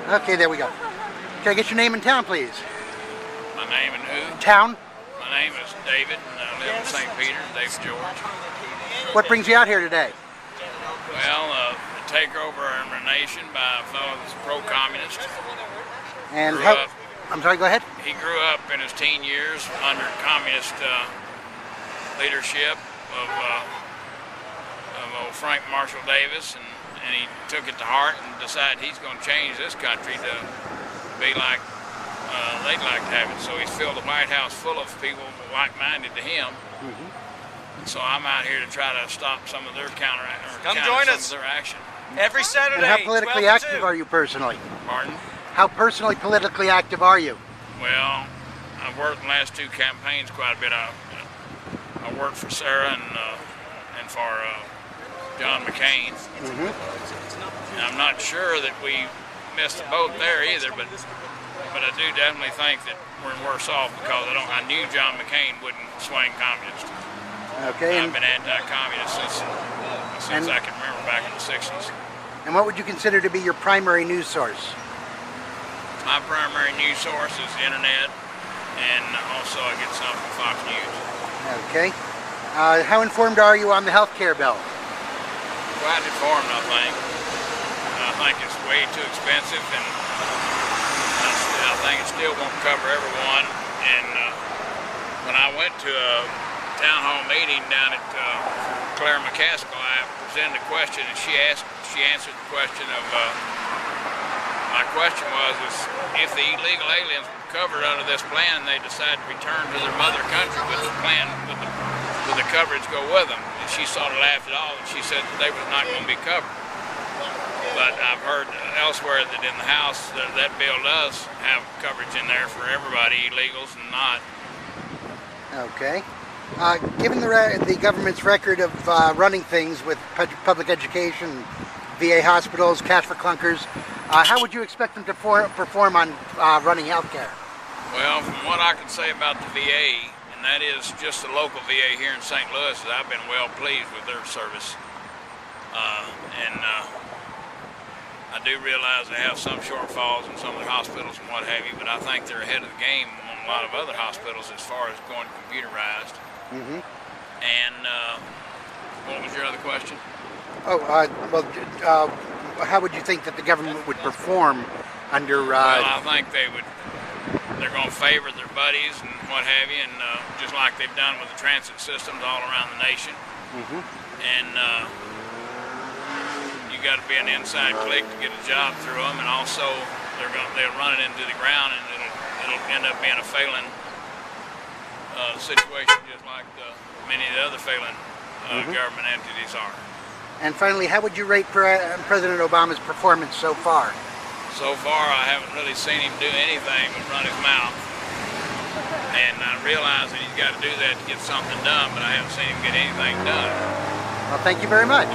Okay, there we go. Can I get your name and town, please? My name and who? Town? My name is David, and I live in St. Peter, David George. What brings you out here today? Well, the takeover of our nation by a fellow that's pro-communist. And how? I'm sorry, go ahead. He grew up in his teen years under communist leadership of old Frank Marshall Davis, and he took it to heart and decided he's going to change this country to be like they'd like to have it. So he's filled the White House full of people like-minded to him. So I'm out here to try to stop some of their their action. Every Saturday. And how politically active are you personally? Pardon? How personally politically active are you? Well, I've worked in the last two campaigns quite a bit. I worked for Sarah and for John McCain. And I'm not sure that we missed the boat there either, but I do definitely think that we're worse off because I knew John McCain wouldn't swing communist. Okay. I've been anti-communist since I can remember back in the 60s. And what would you consider to be your primary news source? My primary news source is the internet, and also I get some from Fox News. Okay. How informed are you on the health care bill? Quite informed, I think. I think it's way too expensive, and I think it still won't cover everyone. And when I went to a town hall meeting down at Claire McCaskill, I presented a question, and she answered the question of, my question was, if the illegal aliens were covered under this plan and they decide to return to their mother country with the plan, with the coverage go with them, and she sort of laughed it off, and she said that they was not going to be covered. But I've heard elsewhere that in the House that bill does have coverage in there for everybody, illegals and not. Okay. Given the government's record of running things with public education, VA hospitals, cash for clunkers, how would you expect them to perform on running healthcare? Well, from what I can say about the VA, and that is just the local VA here in St. Louis, I've been well pleased with their service. I do realize they have some shortfalls in some of their hospitals and what have you, but I think they're ahead of the game on a lot of other hospitals as far as going computerized. And what was your other question? Oh, how would you think that the government would perform under... Well, I think they're going to favor their buddies and what have you, and just like they've done with the transit systems all around the nation. And you got to be an inside click to get a job through them, and also they'll run it into the ground, and it'll end up being a failing situation, just like many of the other failing government entities are. And finally, how would you rate President Obama's performance so far? So far, I haven't really seen him do anything but run his mouth. And I realize that he's got to do that to get something done, but I haven't seen him get anything done. Well, thank you very much.